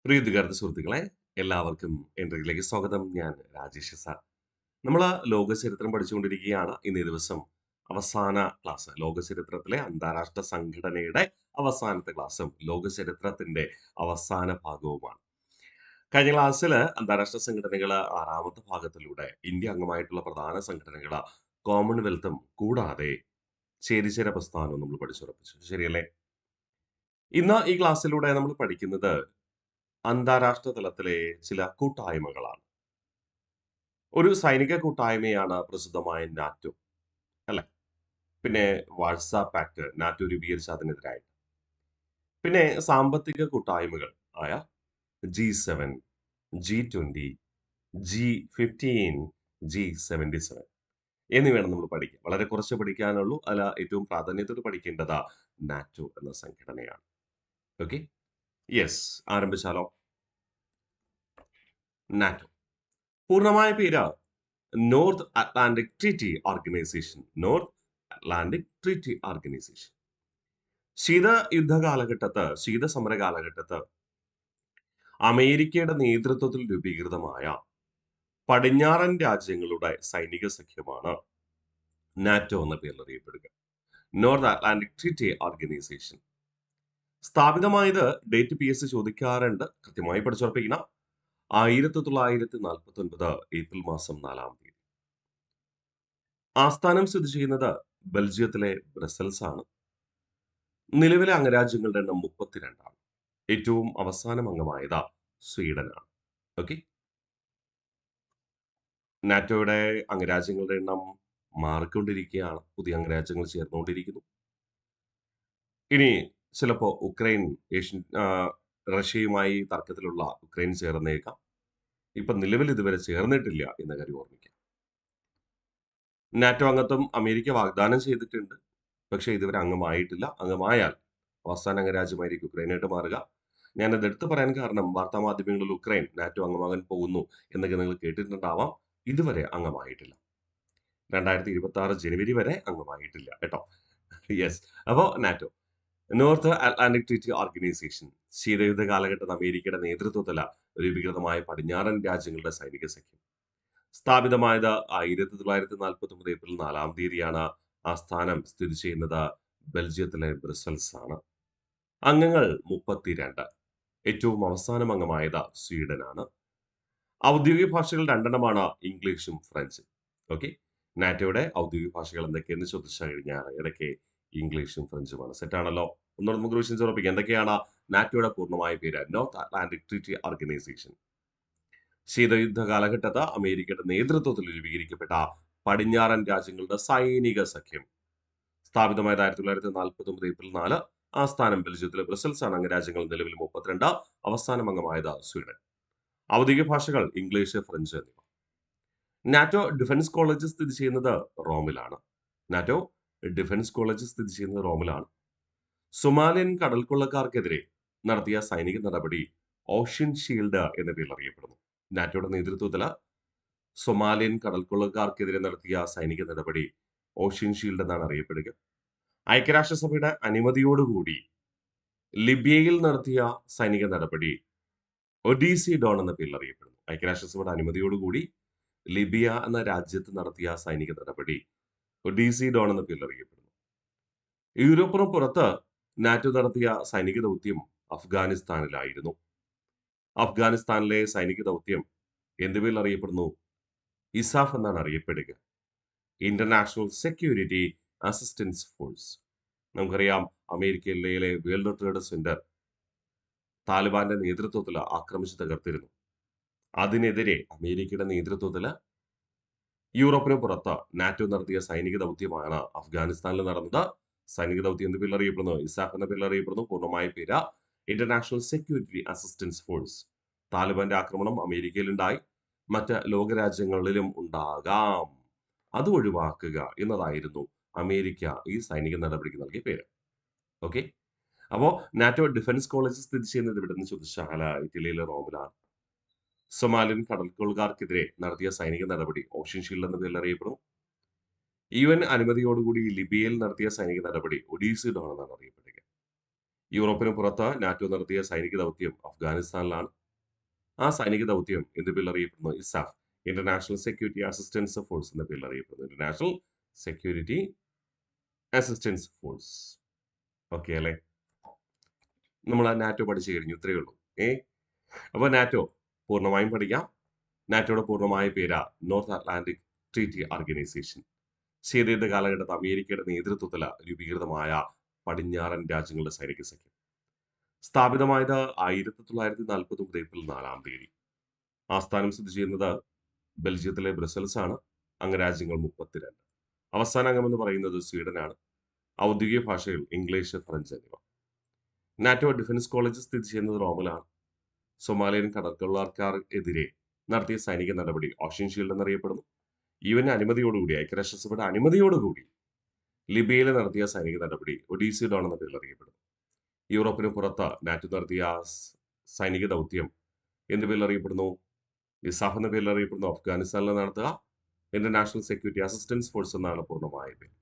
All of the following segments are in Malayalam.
പ്രിയ വിദ്യാർത്ഥി സുഹൃത്തുക്കളെ, എല്ലാവർക്കും എൻട്രിയിലേക്ക് സ്വാഗതം. ഞാൻ രാജേഷ് സാർ. നമ്മൾ ലോക ചരിത്രം പഠിച്ചുകൊണ്ടിരിക്കുകയാണ്. ഇന്നേ ദിവസം അവസാന ക്ലാസ് ലോക ചരിത്രത്തിലെ അന്താരാഷ്ട്ര സംഘടനയുടെ അവസാനത്തെ ക്ലാസ്സും ലോക ചരിത്രത്തിന്റെ അവസാന ഭാഗവുമാണ്. കഴിഞ്ഞ ക്ലാസ്സിൽ അന്താരാഷ്ട്ര സംഘടനകൾ ആറാമത്തെ ഭാഗത്തിലൂടെ ഇന്ത്യ അംഗമായിട്ടുള്ള പ്രധാന സംഘടനകൾ കോമൺവെൽത്തും കൂടാതെ ചേരിചേര പ്രസ്ഥാനവും നമ്മൾ പഠിച്ചുറപ്പിച്ചു. ശരിയല്ലേ? ഇന്ന് ഈ ക്ലാസ്സിലൂടെ നമ്മൾ പഠിക്കുന്നത് അന്താരാഷ്ട്ര തലത്തിലെ ചില കൂട്ടായ്മകളാണ്. ഒരു സൈനിക കൂട്ടായ്മയാണ് പ്രസിദ്ധമായ നാറ്റോ, അല്ലെ? പിന്നെ വാഴ്സാ പാക്ട്, നാറ്റോ രൂപീകരിച്ച അതിനെതിരായിട്ട്. പിന്നെ സാമ്പത്തിക കൂട്ടായ്മകൾ ആയ G7, G20, G15, G77 എന്നിവയാണ് നമ്മൾ പഠിക്കുക. വളരെ കുറച്ച് പഠിക്കാനുള്ളൂ. അല്ല, ഏറ്റവും പ്രാധാന്യത്തോട് പഠിക്കേണ്ടത് നാറ്റോ എന്ന സംഘടനയാണ്. Okay, yes, ആരംഭിച്ചാലോ? നാറ്റോ പൂർണ്ണമായ പേര് North Atlantic Treaty Organization. North Atlantic Treaty Organization. ശീതസമര കാലഘട്ടത്ത് അമേരിക്കയുടെ നേതൃത്വത്തിൽ രൂപീകൃതമായ പടിഞ്ഞാറൻ രാജ്യങ്ങളുടെ സൈനിക സഖ്യമാണ് നാറ്റോ എന്ന പേരിൽ അറിയപ്പെടുക. നോർത്ത് അറ്റ്ലാന്റിക് ട്രീറ്റി ഓർഗനൈസേഷൻ സ്ഥാപിതമായത് ഡേറ്റ് PS ചോദിക്കാറുണ്ട്, കൃത്യമായി പഠിച്ചുറപ്പിക്കണം. 1949 ഏപ്രിൽ മാസം 4-ാം തീയതി. ആസ്ഥാനം സ്ഥിതി ചെയ്യുന്നത് ബെൽജിയത്തിലെ ബ്രസൽസ് ആണ്. നിലവിലെ അംഗരാജ്യങ്ങളുടെ എണ്ണം 32 ആണ്. ഏറ്റവും അവസാനം അംഗമായത് സ്വീഡനാണ്. ഓക്കെ, നാറ്റോയുടെ അംഗരാജ്യങ്ങളുടെ എണ്ണം മാറിക്കൊണ്ടിരിക്കുകയാണ്. പുതിയ അംഗരാജ്യങ്ങൾ ചേർന്നുകൊണ്ടിരിക്കുന്നു. ഇനി ചിലപ്പോ റഷ്യയുമായി തർക്കത്തിലുള്ള ഉക്രൈൻ ചേർന്നേക്കാം. ഇപ്പൊ നിലവിൽ ഇതുവരെ ചേർന്നിട്ടില്ല എന്ന കാര്യം ഓർമ്മിക്കാം. നാറ്റോ അംഗത്വം അമേരിക്ക വാഗ്ദാനം ചെയ്തിട്ടുണ്ട്, പക്ഷേ ഇതുവരെ അംഗമായിട്ടില്ല. അംഗമായാൽ അവസാന അംഗരാജ്യമായിരിക്കും ഉക്രൈനായിട്ട് മാറുക. ഞാനത് എടുത്തു പറയാൻ കാരണം വാർത്താ മാധ്യമങ്ങളിൽ ഉക്രൈൻ നാറ്റോ അംഗമാകാൻ പോകുന്നു എന്നൊക്കെ നിങ്ങൾ കേട്ടിട്ടുണ്ടാവാം. ഇതുവരെ അംഗമായിട്ടില്ല. 2026 ജനുവരി വരെ അംഗമായിട്ടില്ല കേട്ടോ. യെസ്. അപ്പോ NATO North Atlantic Treaty Organization ശീതയുദ്ധ കാലഘട്ടത്തിൽ അമേരിക്കയുടെ നേതൃത്വത്തിൽ രൂപീകൃതമായ പടിഞ്ഞാറൻ രാജ്യങ്ങളുടെ സൈനിക സഖ്യം. സ്ഥാപിതമായത് 1949 ഏപ്രിൽ 4-ാം തീയതിയാണ്. ആസ്ഥാനം സ്ഥിതി ചെയ്യുന്നത് ബെൽജിയത്തിലെ ബ്രസൽസ് ആണ്. അംഗങ്ങൾ 32. ഏറ്റവും അവസാനം അംഗമായത് സ്വീഡനാണ്. ഔദ്യോഗിക ഭാഷകൾ രണ്ടെണ്ണമാണ്, ഇംഗ്ലീഷും ഫ്രഞ്ചും. ഓക്കെ, നാറ്റോയുടെ ഔദ്യോഗിക ഭാഷകൾ എന്തൊക്കെയെന്ന് ചോദിച്ചു കഴിഞ്ഞാൽ ഏതൊക്കെ? ഇംഗ്ലീഷും ഫ്രഞ്ചുമാണ്. സെറ്റാണല്ലോ. ഒന്നുകൂടെ നമുക്ക് റിവിഷൻ ഉറപ്പിക്കാം. എന്തൊക്കെയാണ് നാറ്റോയുടെ പൂർണ്ണമായ പേര്? North Atlantic Treaty Organization. ശീതയുദ്ധ കാലഘട്ടത്ത് അമേരിക്കയുടെ നേതൃത്വത്തിൽ രൂപീകരിക്കപ്പെട്ട പടിഞ്ഞാറൻ രാജ്യങ്ങളുടെ സൈനിക സഖ്യം. സ്ഥാപിതമായത് 1949 ഏപ്രിൽ 4. ആസ്ഥാനം ബെൽജിയത്തിലെ ബ്രസൽസ് ആണ്. അംഗരാജ്യങ്ങൾ നിലവിൽ 32. അവസാനം അംഗമായത് സ്വീഡൻ. ഔദ്യോഗിക ഭാഷകൾ ഇംഗ്ലീഷ്, ഫ്രഞ്ച് എന്നിവ. നാറ്റോ ഡിഫൻസ് കോളേജ് സ്ഥിതി ചെയ്യുന്നത് റോമിലാണ്. നാറ്റോ ഡിഫൻസ് കോളേജ് സ്ഥിതി ചെയ്യുന്നത് റോമിലാണ്. സൊമാലിയൻ കടൽക്കൊള്ളക്കാർക്കെതിരെ നടത്തിയ സൈനിക നടപടി ഓഷ്യൻ ഷീൽഡ് എന്ന പേരിൽ അറിയപ്പെടുന്നു. നാറ്റോയുടെ നേതൃത്വത്തിൽ സൊമാലിയൻ കടൽക്കൊള്ളക്കാർക്കെതിരെ നടത്തിയ സൈനിക നടപടി ഓഷ്യൻ ഷീൽഡ് എന്നാണ് അറിയപ്പെടുക. ഐക്യരാഷ്ട്രസഭയുടെ അനുമതിയോടുകൂടി ലിബിയയിൽ നടത്തിയ സൈനിക നടപടി ഒഡീസി ഡോൺ എന്ന പേരിൽ അറിയപ്പെടുന്നു. ഐക്യരാഷ്ട്രസഭയുടെ അനുമതിയോടുകൂടി ലിബിയ എന്ന രാജ്യത്ത് നടത്തിയ സൈനിക നടപടി ഒഡീസി ഡോൺ എന്ന പേരിൽ അറിയപ്പെടുന്നു. യൂറോപ്പിന് പുറത്ത് നാറ്റോ നടത്തിയ സൈനിക ദൗത്യം അഫ്ഗാനിസ്ഥാനിലായിരുന്നു. അഫ്ഗാനിസ്ഥാനിലെ സൈനിക ദൗത്യം എന്ത് പേരിൽ അറിയപ്പെടുന്നു? ഇസാഫ് എന്നാണ് അറിയപ്പെടുക. International security assistance Force. നമുക്കറിയാം, അമേരിക്കയിലെ വേൾഡ് ട്രേഡ് സെന്റർ താലിബാന്റെ നേതൃത്വത്തിൽ ആക്രമിച്ച് തകർത്തിരുന്നു. അതിനെതിരെ അമേരിക്കയുടെ നേതൃത്വത്തിൽ യൂറോപ്പിന് പുറത്ത് നാറ്റോ നടത്തിയ സൈനിക ദൗത്യമാണ് അഫ്ഗാനിസ്ഥാനിൽ നടന്നത്. സൈനിക ദൗത്യം എന്ത് പേരിൽ അറിയപ്പെടുന്നു? ഇസാഫ് എന്ന പേരിൽ അറിയപ്പെടുന്നു. പൂർണ്ണമായ പേര് ഇന്റർനാഷണൽ സെക്യൂരിറ്റി അസിസ്റ്റൻസ് ഫോഴ്സ്. താലിബാന്റെ ആക്രമണം അമേരിക്കയിലുണ്ടായി, മറ്റ് ലോകരാജ്യങ്ങളിലും ഉണ്ടാകാം. അത് ഒഴിവാക്കുക എന്നതായിരുന്നു അമേരിക്ക ഈ സൈനിക നടപടിക്ക് നൽകിയ പേര്. ഓക്കെ, അപ്പോ നാറ്റോ ഡിഫൻസ് കോളേജ് സ്ഥിതി ചെയ്യുന്നത് ഇവിടെ നിന്ന് ചോദിച്ചാൽ ഇറ്റലിയിലെ റോമിലാണ്. സൊമാലിയൻ കടൽക്കൊള്ളക്കാർക്കെതിരെ നടത്തിയ സൈനിക നടപടി ഓഷ്യൻ ഷീൽഡ് എന്ന പേരിൽ അറിയപ്പെടുന്നു. UN അനുമതിയോടുകൂടി ലിബിയയിൽ നടത്തിയ സൈനിക നടപടി ഒഡീസി ഡോൺ എന്നാണ് അറിയപ്പെടുക. യൂറോപ്പിന് പുറത്ത് നാറ്റോ നടത്തിയ സൈനിക ദൗത്യം അഫ്ഗാനിസ്ഥാനിലാണ്. ആ സൈനിക ദൗത്യം എന്ത് പേരിൽ അറിയപ്പെടുന്നു? ESAF, international security assistance force എന്ന പേരിൽ അറിയപ്പെടുന്നു. International security assistance force. Okay അല്ലേ? നമ്മൾ നാറ്റോ പഠിച്ചു കഴിഞ്ഞു. ഇത്രയേ ഉള്ളൂ. അപ്പൊ നാറ്റോ പൂർണ്ണമായും പഠിക്കാം. നാറ്റോയുടെ പൂർണ്ണമായ പേര് നോർത്ത് അറ്റ്ലാന്റിക് ട്രീറ്റി ഓർഗനൈസേഷൻ. ശീതയുദ്ധ കാലഘട്ടത്ത് അമേരിക്കയുടെ നേതൃത്വത്തിൽ രൂപീകൃതമായ പടിഞ്ഞാറൻ രാജ്യങ്ങളുടെ സൈനിക സഖ്യം. സ്ഥാപിതമായത് 1949 ഏപ്രിൽ 4 ആസ്ഥാനം സ്ഥിതി ചെയ്യുന്നത് ബെൽജിയത്തിലെ ബ്രസൽസ് ആണ്. അംഗരാജ്യങ്ങൾ 32. അവസാന അംഗമെന്ന് പറയുന്നത് സ്വീഡനാണ്. ഔദ്യോഗിക ഭാഷകൾ ഇംഗ്ലീഷ്, ഫ്രഞ്ച് എന്നിവ. നാറ്റോ ഡിഫൻസ് കോളേജ് സ്ഥിതി ചെയ്യുന്നത് റോമിലാണ്. സൊമാലിയൻ കടൽക്കൊള്ളക്കാർക്കെതിരെ നടത്തിയ സൈനിക നടപടി ഓഷ്യൻ ഷീൽഡ് എന്നറിയപ്പെടുന്നു. യുഎൻ അനുമതിയോടുകൂടി, ഐക്യരാഷ്ട്രസഭയുടെ അനുമതിയോടുകൂടി ലിബിയയിൽ നടത്തിയ സൈനിക നടപടി ഒഡീസി ഡോൺ എന്ന പേരിൽ അറിയപ്പെടുന്നു. യൂറോപ്പിന് പുറത്ത് നാറ്റോ നടത്തിയ സൈനിക ദൗത്യം എന്ത് പേരിൽ അറിയപ്പെടുന്നു? ഇസാഫ് എന്ന പേരിൽ അറിയപ്പെടുന്നു. അഫ്ഗാനിസ്ഥാനിൽ നടത്തുക ഇന്റർനാഷണൽ സെക്യൂരിറ്റി അസിസ്റ്റൻസ് ഫോഴ്സ് എന്നാണ് പൂർണ്ണമായ പേര്.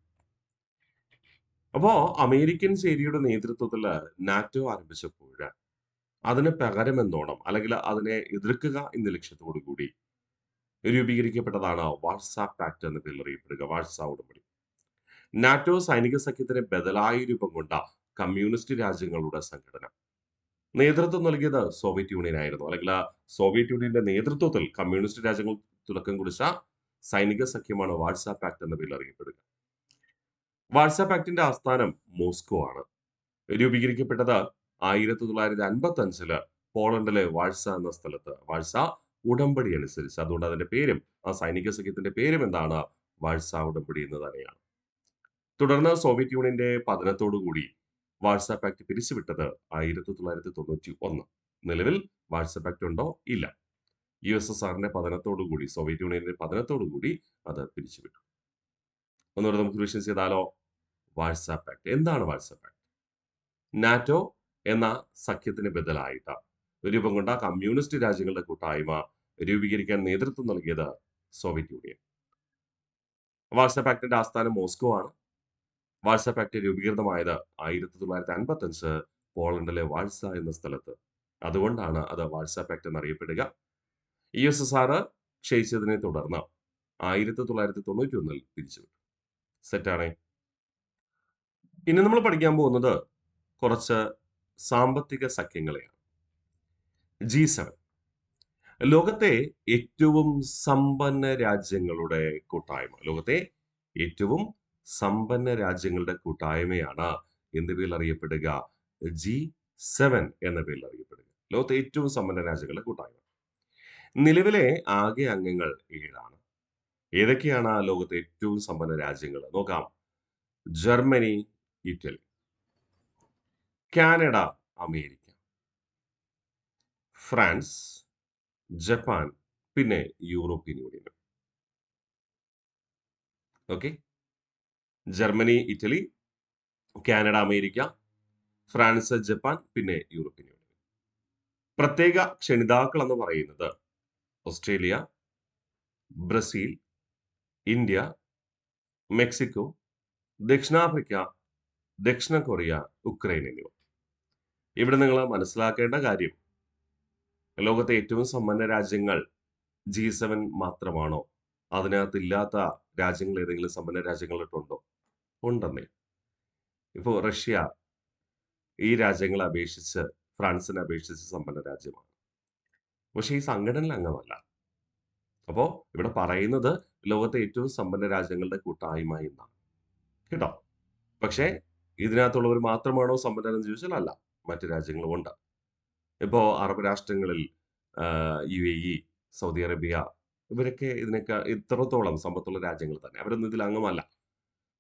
അപ്പോ അമേരിക്കൻ ചേരിയുടെ നേതൃത്വത്തിൽ നാറ്റോ ആരംഭിച്ചപ്പോൾ അതിന് പകരമെന്നോണം അല്ലെങ്കിൽ അതിനെ എതിർക്കുക എന്ന ലക്ഷ്യത്തോടു കൂടി രൂപീകരിക്കപ്പെട്ടതാണ് വാഴ്സാ പാക്ട് എന്ന പേരിൽ അറിയപ്പെടുക. വാഴ്സാ ഉടമ്പടി. നാറ്റോ സൈനിക സഖ്യത്തിന് ബദലായി രൂപം കൊണ്ട കമ്മ്യൂണിസ്റ്റ് രാജ്യങ്ങളുടെ സംഘടന. നേതൃത്വം നൽകിയത് സോവിയറ്റ് യൂണിയൻ ആയിരുന്നു. അല്ലെങ്കിൽ സോവിയറ്റ് യൂണിയന്റെ നേതൃത്വത്തിൽ കമ്മ്യൂണിസ്റ്റ് രാജ്യങ്ങൾ തുടക്കം കുറിച്ച സൈനിക സഖ്യമാണ് വാഴ്സാ പാക്ട് എന്ന പേരിൽ അറിയപ്പെടുക. വാഴ്സാ പാക്ടിന്റെ ആസ്ഥാനം മോസ്കോ ആണ്. രൂപീകരിക്കപ്പെട്ടത് 1955 പോളണ്ടിലെ വാഴ്സ എന്ന സ്ഥലത്ത്. വാഴ്സ ഉടമ്പടി അനുസരിച്ച്. അതുകൊണ്ട് അതിന്റെ പേരും ആ സൈനിക സഖ്യത്തിന്റെ പേരും എന്താണ്? വാഴ്സ ഉടമ്പടി എന്ന് തന്നെയാണ്. തുടർന്ന് സോവിയറ്റ് യൂണിയന്റെ പതനത്തോടുകൂടി വാഴ്സാ പാക്ട് പിരിച്ചുവിട്ടത് 1991. നിലവിൽ വാഴ്സാ പാക്ട് ഉണ്ടോ? ഇല്ല. USSRന്റെ പതനത്തോടുകൂടി, സോവിയറ്റ് യൂണിയന്റെ പതനത്തോടുകൂടി അത് പിരിച്ചുവിട്ടു. ഒന്നുകൂടെ നമുക്ക് റിവിഷൻ ചെയ്താലോ? വാഴ്സാ പാക്ട് എന്താണ്? വാഴ്സാ പാക്ട് നാറ്റോ എന്ന സഖ്യത്തിന് ബദലായിട്ട് രൂപം കൊണ്ട കമ്മ്യൂണിസ്റ്റ് രാജ്യങ്ങളുടെ കൂട്ടായ്മ രൂപീകരിക്കാൻ നേതൃത്വം നൽകിയത് സോവിയറ്റ് യൂണിയൻ. വാഴ്സാ പാക്ടിന്റെ ആസ്ഥാനം മോസ്കോ ആണ്. വാഴ്സാ പാക്ട് രൂപീകൃതമായത് 1955 പോളണ്ടിലെ വാഴ്സ എന്ന സ്ഥലത്ത്. അതുകൊണ്ടാണ് അത് വാഴ്സാ പാക്ട് എന്നറിയപ്പെടുക. USSR ക്ഷയിച്ചതിനെ തുടർന്ന് 1991 പിരിച്ചുവിട്ടു. സെറ്റാണേ. ഇനി നമ്മൾ പഠിക്കാൻ പോകുന്നത് കുറച്ച് സാമ്പത്തിക സഖ്യങ്ങളെയാണ്. G7 ലോകത്തെ ഏറ്റവും സമ്പന്ന രാജ്യങ്ങളുടെ കൂട്ടായ്മ. ലോകത്തെ ഏറ്റവും സമ്പന്ന രാജ്യങ്ങളുടെ കൂട്ടായ്മയാണ് എന്ത് പേരിൽ അറിയപ്പെടുക? G7 എന്ന പേരിൽ അറിയപ്പെടുക. ലോകത്തെ ഏറ്റവും സമ്പന്ന രാജ്യങ്ങളുടെ കൂട്ടായ്മ. നിലവിലെ ആകെ അംഗങ്ങൾ 7. ഏതൊക്കെയാണ് ലോകത്തെ ഏറ്റവും സമ്പന്ന രാജ്യങ്ങൾ? നോക്കാം. Germany, Italy, Canada, America, France, Japan, പിന്നെ European Union. Okay. Germany, Italy, Canada, America, France, Japan, പിന്നെ യൂറോപ്യൻ യൂണിയൻ. പ്രത്യേക ക്ഷണിതാക്കൾ എന്ന് പറയുന്നത് ഓസ്ട്രേലിയ, ബ്രസീൽ, ഇന്ത്യ, മെക്സിക്കോ, ദക്ഷിണാഫ്രിക്ക, ദക്ഷിണ കൊറിയ, ഉക്രൈൻ എന്നിവ. ഇവിടെ നിങ്ങൾ മനസ്സിലാക്കേണ്ട കാര്യം, ലോകത്തെ ഏറ്റവും സമ്പന്ന രാജ്യങ്ങൾ G7 മാത്രമാണോ? അതിനകത്തില്ലാത്ത രാജ്യങ്ങൾ ഏതെങ്കിലും സമ്പന്ന രാജ്യങ്ങളിലുണ്ടോ? ഉണ്ടെന്നേ. ഇപ്പോ റഷ്യ ഈ രാജ്യങ്ങളെ അപേക്ഷിച്ച്, ഫ്രാൻസിനെ അപേക്ഷിച്ച് സമ്പന്ന രാജ്യമാണ്. പക്ഷെ ഈ സംഘടനയിൽ അംഗമല്ല. അപ്പോ ഇവിടെ പറയുന്നത് ലോകത്തെ ഏറ്റവും സമ്പന്ന രാജ്യങ്ങളുടെ കൂട്ടായ്മ എന്നാണ്. കേട്ടോ? പക്ഷേ ഇതിനകത്തുള്ളവർ മാത്രമാണോ സമ്പന്നരെന്ന് ചോദിച്ചാൽ അല്ല. മറ്റു രാജ്യങ്ങളും ഉണ്ട്. ഇപ്പോ അറബ് രാഷ്ട്രങ്ങളിൽ UAE, സൗദി അറേബ്യ ഇവരൊക്കെ ഇതിനേക്കാൾ ഇത്രത്തോളം സമ്പത്തുള്ള രാജ്യങ്ങൾ തന്നെ. അവരൊന്നും ഇതിൽ അംഗമല്ല.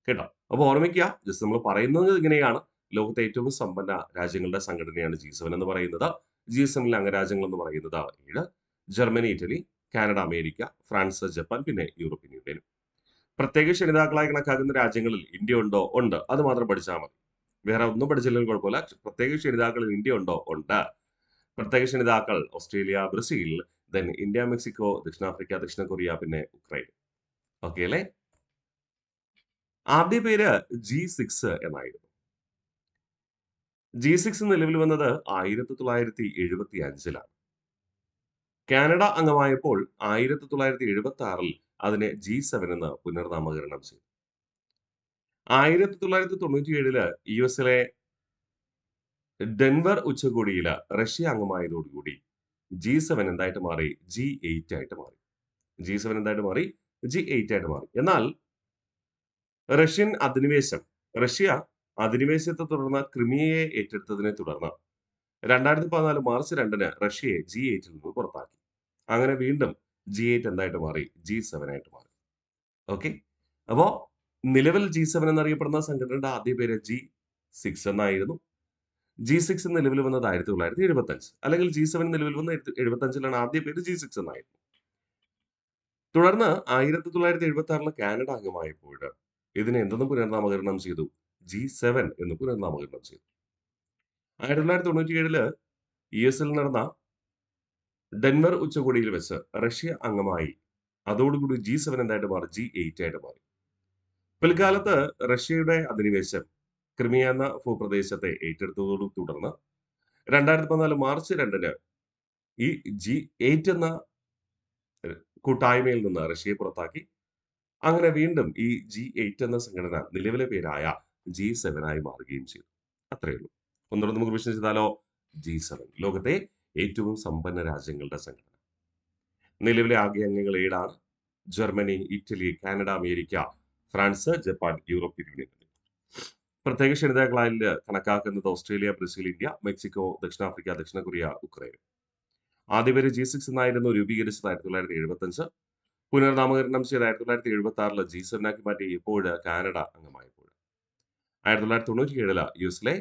കേട്ടോ? അപ്പൊ ഓർമ്മിക്കുക, ജസ്റ്റ് നമ്മൾ പറയുന്നത് ഇങ്ങനെയാണ്. ലോകത്തെ ഏറ്റവും സമ്പന്ന രാജ്യങ്ങളുടെ സംഘടനയാണ് G7 എന്ന് പറയുന്നത്. G7 അംഗരാജ്യങ്ങൾ എന്ന് പറയുന്നത് 7. Germany, Italy, Canada, America, France, Japan, പിന്നെ യൂറോപ്യൻ യൂണിയൻ. പ്രത്യേക ക്ഷണിതാക്കളായി കണക്കാക്കുന്ന രാജ്യങ്ങളിൽ ഇന്ത്യ ഉണ്ടോ? ഉണ്ട്. അത് മാത്രം പഠിച്ചാൽ മതി. വേറെ ഒന്നും പഠിച്ചില്ലെങ്കിലും കുഴപ്പമില്ല. പ്രത്യേക ക്ഷണിതാക്കളിൽ ഇന്ത്യ ഉണ്ടോ? ഉണ്ട്. പ്രത്യേക ക്ഷണിതാക്കൾ Australia, Brazil, then India, Mexico, ദക്ഷിണാഫ്രിക്ക, ദക്ഷിണ കൊറിയ, പിന്നെ ഉക്രൈൻ. ഓക്കെ അല്ലേ? ആദ്യ പേര് G6 എന്നായിരുന്നു. G6 നിലവിൽ വന്നത് 1975 കാനഡ അംഗമായപ്പോൾ 1976 അതിനെ G7 എന്ന് പുനർനാമകരണം ചെയ്തു. 1997 യുഎസിലെ ഡെൻവർ ഉച്ചകോടിയിൽ റഷ്യ അംഗമായതോടുകൂടി G7 എന്തായിട്ട് മാറി? G8 ആയിട്ട് മാറി. G7 എന്തായിട്ട് മാറി? G8 ആയിട്ട് മാറി. എന്നാൽ റഷ്യ അധിനിവേശത്തെ തുടർന്ന് ക്രിമിയയെ ഏറ്റെടുത്തതിനെ തുടർന്ന് 2014 മാർച്ച് 2-ന് റഷ്യയെ G8 നിന്ന് പുറത്താക്കി. അങ്ങനെ വീണ്ടും G8 എന്തായിട്ട് മാറി? G7 ആയിട്ട് മാറി. ഓക്കെ. അപ്പോ നിലവിൽ G7 എന്നറിയപ്പെടുന്ന സംഘടനയുടെ ആദ്യ പേര് G6 എന്നായിരുന്നു. G6 നിലവിൽ വന്നത് 1975, അല്ലെങ്കിൽ G7 നിലവിൽ വന്ന 1975 ആദ്യ പേര് G6 എന്നായിരുന്നു. തുടർന്ന് 1976 കാനഡ അംഗമായപ്പോൾ ഇതിനെ എന്തെന്ന് പുനർനാമകരണം ചെയ്തു? G7 എന്ന് പുനർനാമകരണം ചെയ്തു. 1997 യുഎസിൽ നടന്ന ഡെൻവർ ഉച്ചകോടിയിൽ വെച്ച് റഷ്യ അംഗമായി. അതോടുകൂടി G7 എന്തായിട്ട് മാറി? G8 ആയിട്ട് മാറി. പിൽക്കാലത്ത് റഷ്യയുടെ അധിനിവേശം ക്രിമിയ എന്ന ഭൂപ്രദേശത്തെ ഏറ്റെടുത്തതോട് തുടർന്ന് 2014 മാർച്ച് 2-ന് ഈ G8 എന്ന കൂട്ടായ്മയിൽ നിന്ന് റഷ്യയെ പുറത്താക്കി. അങ്ങനെ വീണ്ടും ഈ G8 എന്ന സംഘടന നിലവിലെ പേരായ G7 ആയി മാറുകയും ചെയ്തു. അത്രയേ ഉള്ളൂ. ഒന്നുകൂടെ നമുക്ക് വിഷയം ചെയ്താലോ? G7 ലോകത്തെ ഏറ്റവും സമ്പന്ന രാജ്യങ്ങളുടെ സംഘടന. നിലവിലെ ആകെ അംഗങ്ങൾ 7 ആണ്. Germany, Italy, Canada, America, France, Japan, European Union. പ്രത്യേക ക്ഷണിതാക്കളായി കണക്കാക്കുന്നത് ഓസ്ട്രേലിയ, ബ്രസീൽ, ഇന്ത്യ, മെക്സിക്കോ, ദക്ഷിണാഫ്രിക്ക, ദക്ഷിണ കൊറിയ, ഉക്രൈൻ. ആദ്യ പേര് G6 എന്നായിരുന്നു, രൂപീകരിച്ചത് 1975. പുനർനാമകരണം ചെയ്ത് 1976 G7 ആക്കി മാറ്റി. ഇപ്പോൾ കാനഡ അംഗമായപ്പോൾ 1997 യുഎസിലെ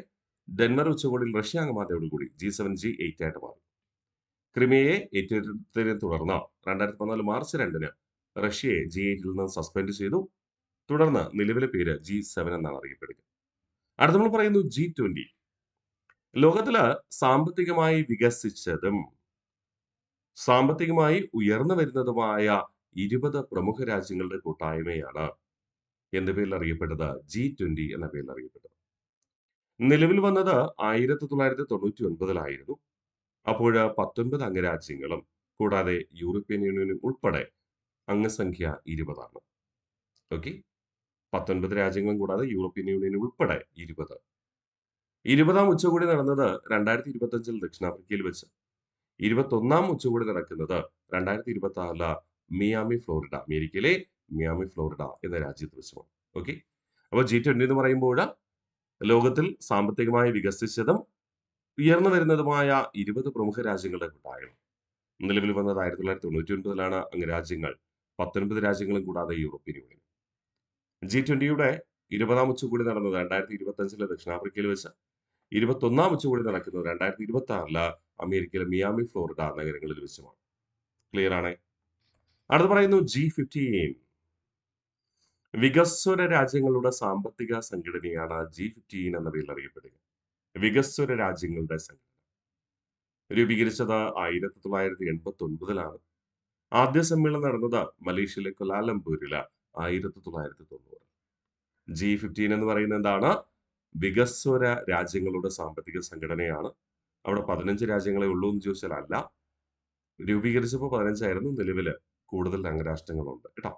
ഡെൻവർ ഉച്ചകോടിയിൽ റഷ്യ അംഗമായതോടുകൂടി G7 G8 ആയിട്ട് മാറി. ക്രിമിയയെ ഏറ്റെടുത്തതിനെ തുടർന്ന് 2014 മാർച്ച് 2-ന് റഷ്യയെ G8 നിന്ന് സസ്പെൻഡ് ചെയ്തു. തുടർന്ന് നിലവിലെ പേര് G7 എന്നാണ് അറിയപ്പെടുക. അടുത്ത നമ്മൾ പറയുന്നു G20. ലോകത്തില് സാമ്പത്തികമായി വികസിച്ചതും സാമ്പത്തികമായി ഉയർന്നു വരുന്നതുമായ 20 പ്രമുഖ രാജ്യങ്ങളുടെ കൂട്ടായ്മയാണ് എന്ത് പേരിൽ അറിയപ്പെട്ടത്? G20 എന്ന പേരിൽ അറിയപ്പെട്ടത്. നിലവിൽ വന്നത് 1999 അപ്പോൾ 19 അംഗരാജ്യങ്ങളും കൂടാതെ യൂറോപ്യൻ യൂണിയനും ഉൾപ്പെടെ അംഗസംഖ്യ 20 ആണ്. ഓക്കെ. 19 രാജ്യങ്ങളും കൂടാതെ യൂറോപ്യൻ യൂണിയൻ ഉൾപ്പെടെ 20. 20-ാം ഉച്ചകോടി നടന്നത് 2025 ദക്ഷിണാഫ്രിക്കയിൽ വെച്ച്. 21-ാം ഉച്ചകോടി നടക്കുന്നത് 2026 മിയാമി, ഫ്ലോറിഡ, അമേരിക്കയിലെ മിയാമി, ഫ്ലോറിഡ എന്ന രാജ്യത്ത് വെച്ചുമാണ്. ഓക്കെ. അപ്പോൾ G20 എന്ന് പറയുമ്പോൾ ലോകത്തിൽ സാമ്പത്തികമായി വികസിച്ചതും ഉയർന്നു വരുന്നതുമായ 20 പ്രമുഖ രാജ്യങ്ങളുടെ കൂട്ടായ്മ. നിലവിൽ വന്നത് 1999 അംഗരാജ്യങ്ങൾ 19 രാജ്യങ്ങളും കൂടാതെ യൂറോപ്യൻ യൂണിയൻ. G20യുടെ 20-ാം ഉച്ചകോടി നടന്നത് 2025 ദക്ഷിണാഫ്രിക്കയിൽ വെച്ച്. 21-ാം ഉച്ചകോടി നടക്കുന്നത് 2026 അമേരിക്കയിലെ മിയാമി, ഫ്ലോറിഡ നഗരങ്ങളിൽ വെച്ചുമാണ്. ക്ലിയർ ആണ്. അടുത്ത് പറയുന്നു G15. വികസ്വര രാജ്യങ്ങളുടെ സാമ്പത്തിക സംഘടനയാണ് G15 എന്ന പേരിൽ അറിയപ്പെടുക. വികസ്വര രാജ്യങ്ങളുടെ സംഘടന രൂപീകരിച്ചത് 1989. ആദ്യ സമ്മേളനം നടന്നത് മലേഷ്യയിലെ കുലാലംപൂരില് 1990. G15 എന്ന് പറയുന്നത് എന്താണ്? വികസ്വര രാജ്യങ്ങളുടെ സാമ്പത്തിക സംഘടനയാണ്. അവിടെ 15 രാജ്യങ്ങളെ ഉള്ളൂ എന്ന് ചോദിച്ചാൽ അല്ല. രൂപീകരിച്ചപ്പോൾ 15 ആയിരുന്നു. നിലവില് കൂടുതൽ അംഗരാഷ്ട്രങ്ങളുണ്ട് കേട്ടോ.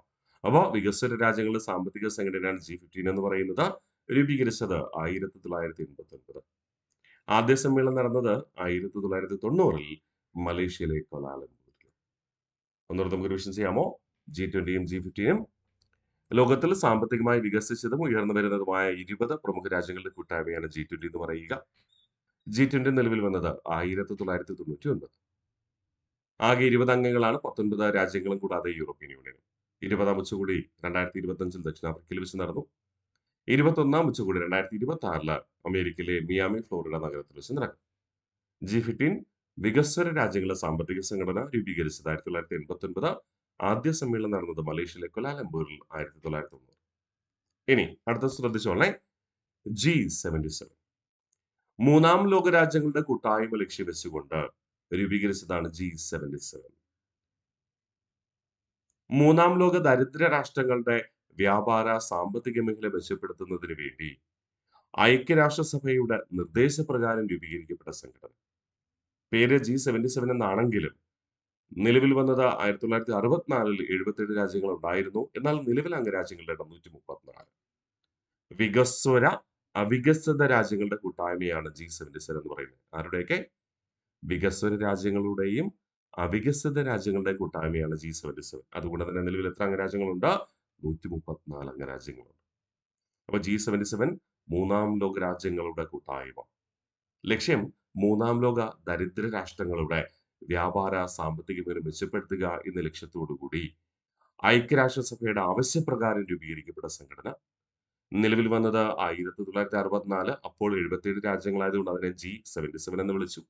അപ്പോൾ വികസ്വര രാജ്യങ്ങളുടെ സാമ്പത്തിക സംഘടനയാണ് G15 എന്ന് പറയുന്നത്. രൂപീകരിച്ചത് 1989. ആദ്യ സമ്മേളനം നടന്നത് 1990 മലേഷ്യയിലെ കുലാലംപൂരിൽ. ഒന്നുകൂടെ നമുക്ക് റിവിഷൻ ചെയ്യാമോ? G20യും G15യും ലോകത്തിൽ സാമ്പത്തികമായി വികസിച്ചതും ഉയർന്നു വരുന്നതുമായ 20 പ്രമുഖ രാജ്യങ്ങളുടെ കൂട്ടായ്മയാണ് G20 എന്ന് പറയുക. G20 നിലവിൽ വന്നത് 1999. ആകെ 20 അംഗങ്ങളാണ്. 19 രാജ്യങ്ങളും കൂടാതെ യൂറോപ്യൻ യൂണിയനും. 20-ാം ഉച്ചകോടി 2025 ദക്ഷിണാഫ്രിക്കയിൽ വെച്ച് നടന്നു. 21-ാം ഉച്ചകോടി 2026 അമേരിക്കയിലെ മിയാമി, ഫ്ലോറിഡ നഗരത്തിൽ വെച്ച് നടക്കും. G15 വികസ്വര രാജ്യങ്ങളുടെ സാമ്പത്തിക സംഘടന രൂപീകരിച്ചത് 1989. ആദ്യ സമ്മേളനം നടന്നത് മലേഷ്യയിലെ കുലാലംപൂരിൽ 1990. ഇനി അടുത്ത ശ്രദ്ധിച്ചോളേ. G77 മൂന്നാം ലോക രാജ്യങ്ങളുടെ കൂട്ടായ്മ ലക്ഷ്യം വെച്ചുകൊണ്ട് രൂപീകരിച്ചതാണ് G77. മൂന്നാം ലോക ദരിദ്ര രാഷ്ട്രങ്ങളുടെ വ്യാപാര സാമ്പത്തിക മേഖല മെച്ചപ്പെടുത്തുന്നതിന് വേണ്ടി ഐക്യരാഷ്ട്രസഭയുടെ നിർദ്ദേശപ്രകാരം രൂപീകരിക്കപ്പെട്ട സംഘടന. പേര് G77 എന്നാണെങ്കിലും നിലവിൽ വന്നത് 1964 77 രാജ്യങ്ങൾ ഉണ്ടായിരുന്നു. എന്നാൽ നിലവിലെ അംഗരാജ്യങ്ങളുടെ എണ്ണം 134. വികസ്വര, അവികസിത രാജ്യങ്ങളുടെ കൂട്ടായ്മയാണ് G77 എന്ന് പറയുന്നത്. ആരുടെയൊക്കെ? വികസ്വര രാജ്യങ്ങളുടെയും അവികസിത രാജ്യങ്ങളുടെ കൂട്ടായ്മയാണ് G77. അതുകൊണ്ട് തന്നെ നിലവിൽ എത്ര അംഗരാജ്യങ്ങളുണ്ട്? 134 അംഗരാജ്യങ്ങളുണ്ട്. അപ്പൊ G77 മൂന്നാം ലോക രാജ്യങ്ങളുടെ കൂട്ടായ്മ. ലക്ഷ്യം മൂന്നാം ലോക ദരിദ്ര രാഷ്ട്രങ്ങളുടെ വ്യാപാര സാമ്പത്തിക മേഖല മെച്ചപ്പെടുത്തുക എന്ന ലക്ഷ്യത്തോടു കൂടി ഐക്യരാഷ്ട്രസഭയുടെ ആവശ്യപ്രകാരം രൂപീകരിക്കപ്പെട്ട സംഘടന. നിലവിൽ വന്നത് 1964. അപ്പോൾ 77 രാജ്യങ്ങളായതുകൊണ്ട് അതിനെ G77 എന്ന് വിളിച്ചു.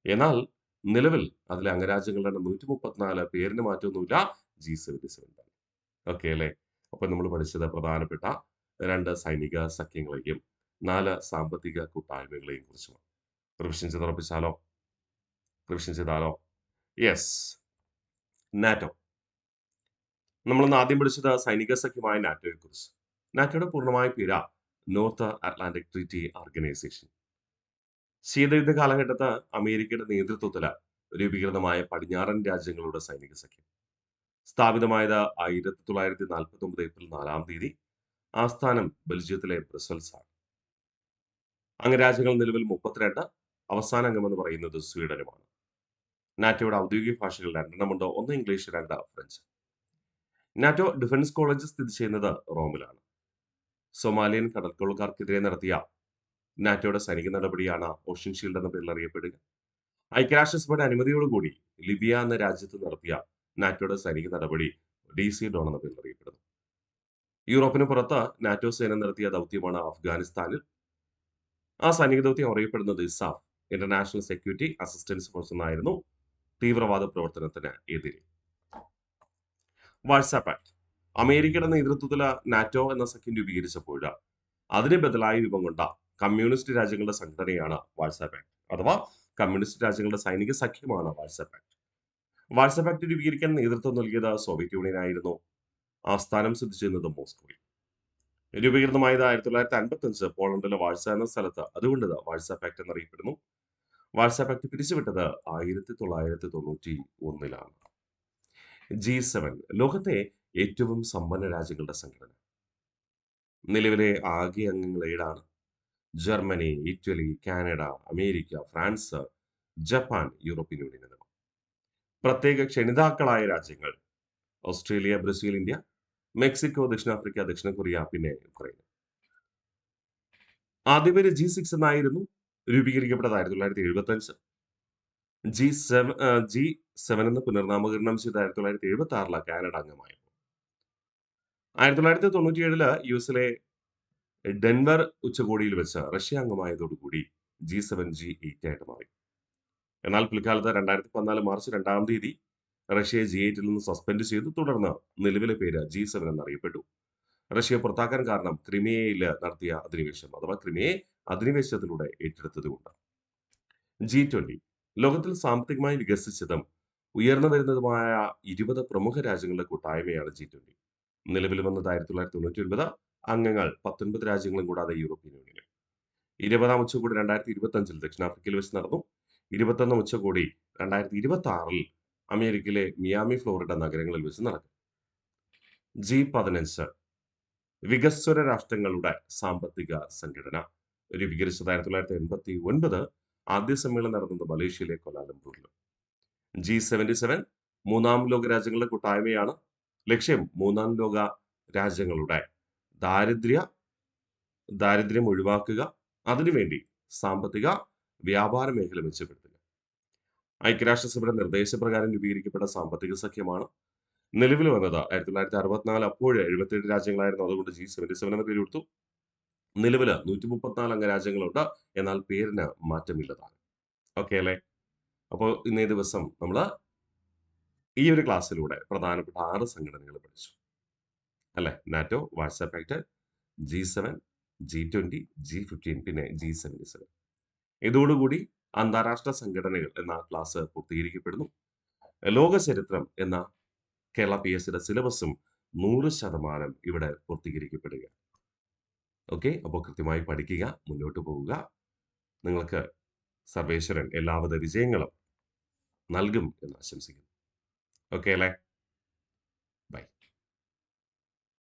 എന്നാൽ നിലവിൽ അതിലെ അംഗരാജ്യങ്ങളുടെ എണ്ണം 134. പേരിന് മാറ്റമൊന്നുമില്ല, G77 തന്നെ. ഓക്കെ അല്ലേ? അപ്പൊ നമ്മൾ പഠിച്ചത് പ്രധാനപ്പെട്ട 2 സൈനിക സഖ്യങ്ങളെയും 4 സാമ്പത്തിക കൂട്ടായ്മകളെയും കുറിച്ചുമാണ്. റിവിഷൻ ചെയ്ത് ഉറപ്പിച്ചാലോ? റിവിഷൻ ചെയ്താലോ? യെസ്. നാറ്റോ. നമ്മളിന്ന് ആദ്യം പഠിച്ചത് സൈനിക സഖ്യമായ നാറ്റോയെ കുറിച്ച്. നാറ്റോയുടെ പൂർണ്ണമായ പേര് നോർത്ത് അറ്റ്ലാന്റിക് ട്രീറ്റി ഓർഗനൈസേഷൻ. ശീതയുദ്ധ കാലഘട്ടത്ത് അമേരിക്കയുടെ നേതൃത്വത്തിൽ രൂപീകൃതമായ പടിഞ്ഞാറൻ രാജ്യങ്ങളുടെ സൈനിക സഖ്യം. സ്ഥാപിതമായത് 1949 ഏപ്രിൽ 4-ാം തീയതി. ആസ്ഥാനം ബെൽജിയത്തിലെ ബ്രസൽസ് ആണ്. അംഗരാജ്യങ്ങൾ നിലവിൽ 32. അവസാന അംഗമെന്ന് പറയുന്നത് സ്വീഡനുമാണ്. നാറ്റോയുടെ ഔദ്യോഗിക ഭാഷകൾ 2 ഉണ്ട്. 1 English, 2 French. NATO defence college സ്ഥിതി ചെയ്യുന്നത് റോമിലാണ്. സൊമാലിയൻ കടൽക്കൊള്ളക്കാർക്കെതിരെ നടത്തിയ നാറ്റോയുടെ സൈനിക നടപടിയാണ് ഓഷ്യൻ ഷീൽഡ് എന്ന പേരിൽ അറിയപ്പെടുക. ഐക്യരാഷ്ട്രസഭയുടെ അനുമതിയോടുകൂടി ലിബിയ എന്ന രാജ്യത്ത് നടത്തിയ നാറ്റോയുടെ സൈനിക നടപടി DC ഡോൺ എന്ന പേരിൽ അറിയപ്പെടുന്നു. യൂറോപ്പിന് പുറത്ത് നാറ്റോ സേന നടത്തിയ ദൗത്യമാണ് അഫ്ഗാനിസ്ഥാനിൽ. ആ സൈനിക ദൗത്യം അറിയപ്പെടുന്നത് ISAF, international security assistance force എന്നായിരുന്നു. തീവ്രവാദ പ്രവർത്തനത്തിന് എതിരെ. Warsaw pact. അമേരിക്കയുടെ നേതൃത്വത്തിൽ നാറ്റോ എന്ന സഖ്യം രൂപീകരിച്ചപ്പോൾ അതിന് ബദലായി രൂപം കൊണ്ട കമ്മ്യൂണിസ്റ്റ് രാജ്യങ്ങളുടെ സംഘടനയാണ് വാഴ്സ പാക്ട്, അഥവാ കമ്മ്യൂണിസ്റ്റ് രാജ്യങ്ങളുടെ സൈനിക സഖ്യമാണ് വാഴ്സ പാക്ട്. വാഴ്സ പാക്ട് രൂപീകരിക്കാൻ നേതൃത്വം നൽകിയത് സോവിയറ്റ് യൂണിയൻ ആയിരുന്നു. ആസ്ഥാനം സ്ഥിതി ചെയ്യുന്നത് മോസ്കോയിൽ. രൂപീകൃതമായത് 1955 പോളണ്ടിലെ വാഴ്സ എന്ന സ്ഥലത്ത്. അതുകൊണ്ട് വാഴ്സ പാക്ട് എന്നറിയപ്പെടുന്നു. വാഴ്സ പാക്ട് പിരിച്ചുവിട്ടത് 1991. G7 ലോകത്തെ ഏറ്റവും സമ്പന്ന രാജ്യങ്ങളുടെ സംഘടന. നിലവിലെ ആകെ അംഗങ്ങൾ 7 ആണ്. Germany, Italy, Canada, America, France, Japan, European union എന്നിവ. പ്രത്യേക ക്ഷണിതാക്കളായ രാജ്യങ്ങൾ ഓസ്ട്രേലിയ, ബ്രസീൽ, ഇന്ത്യ, മെക്സിക്കോ, ദക്ഷിണാഫ്രിക്ക, ദക്ഷിണ കൊറിയ, പിന്നെ യുക്രൈൻ. ആദ്യ പേര് G6 എന്നായിരുന്നു. രൂപീകരിക്കപ്പെട്ടത് 1975. G7 എന്ന് പുനർനാമകരണം ചെയ്ത് 1976 കാനഡ അംഗമായിരുന്നു. 1997 US-ലെ ഡെൻവർ ഉച്ചകോടിയിൽ വെച്ച് റഷ്യ അംഗമായതോടുകൂടി G7 G8 ആയിട്ട് മാറി. എന്നാൽ പിൽക്കാലത്ത് 2014 മാർച്ച് 2-ാം തീയതി റഷ്യയെ G8-ൽ നിന്ന് സസ്പെൻഡ് ചെയ്തു. തുടർന്ന് നിലവിലെ പേര് G7 എന്നറിയപ്പെട്ടു. റഷ്യയെ പുറത്താക്കാൻ കാരണം ക്രിമിയയിൽ നടത്തിയ അധിനിവേശം, അഥവാ ക്രിമിയയെ അധിനിവേശത്തിലൂടെ ഏറ്റെടുത്തതുകൊണ്ട്. G20 ലോകത്തിൽ സാമ്പത്തികമായി വികസിച്ചതും ഉയർന്നു വരുന്നതുമായ 20 പ്രമുഖ രാജ്യങ്ങളുടെ കൂട്ടായ്മയാണ് G20. നിലവിൽ വന്നത് 1999. അംഗങ്ങൾ 19 രാജ്യങ്ങളും കൂടാതെ യൂറോപ്യൻ യൂണിയനും. 20-ാം ഉച്ചകോടി 2025 ദക്ഷിണാഫ്രിക്കയിൽ വെച്ച് നടന്നു. 21-ാം ഉച്ചകോടി 2026 അമേരിക്കയിലെ മിയാമി, ഫ്ലോറിഡ നഗരങ്ങളിൽ വെച്ച് നടക്കും. G15 വികസ്വര രാഷ്ട്രങ്ങളുടെ സാമ്പത്തിക സംഘടന. രൂപീകരിച്ചത് 1989. ആദ്യ സമ്മേളനം നടന്നത് മലേഷ്യയിലെ കൊലാലംപൂരിലും. G77 മൂന്നാം ലോക രാജ്യങ്ങളുടെ കൂട്ടായ്മയാണ്. ലക്ഷ്യം മൂന്നാം ലോക രാജ്യങ്ങളുടെ ദാരിദ്ര്യം ഒഴിവാക്കുക, അതിനുവേണ്ടി സാമ്പത്തിക വ്യാപാര മേഖല മെച്ചപ്പെടുത്തുക. ഐക്യരാഷ്ട്രസഭയുടെ നിർദ്ദേശപ്രകാരം രൂപീകരിക്കപ്പെട്ട സാമ്പത്തിക സഖ്യമാണ്. നിലവിൽ വന്നത് 1964. അപ്പോൾ 77 രാജ്യങ്ങളായിരുന്നു. അതുകൊണ്ട് G77 എന്ന പേര് കൊടുത്തു. നിലവിൽ 134 അംഗരാജ്യങ്ങളുണ്ട്. എന്നാൽ പേരിന് മാറ്റമില്ലതാണ്. ഓക്കെ അല്ലേ? അപ്പോൾ ഇന്നേ ദിവസം നമ്മൾ ഈ ഒരു ക്ലാസ്സിലൂടെ പ്രധാനപ്പെട്ട 6 സംഘടനകൾ പഠിച്ചു അല്ലെ? NATO, വാഴ്സ pact, G7, G20, G15, പിന്നെ G77. ഇതോടുകൂടി അന്താരാഷ്ട്ര സംഘടനകൾ എന്ന ക്ലാസ് പൂർത്തീകരിക്കപ്പെടുന്നു. ലോക ചരിത്രം എന്ന കേരള PSCയുടെ സിലബസും 100% ഇവിടെ പൂർത്തീകരിക്കപ്പെടുക. ഓക്കെ, അപ്പോൾ കൃത്യമായി പഠിക്കുക, മുന്നോട്ട് പോവുക. നിങ്ങൾക്ക് സർവേശ്വരൻ എല്ലാവിധ വിജയങ്ങളും നൽകും എന്ന് ആശംസിക്കുന്നു. ഓക്കെ അല്ലേ?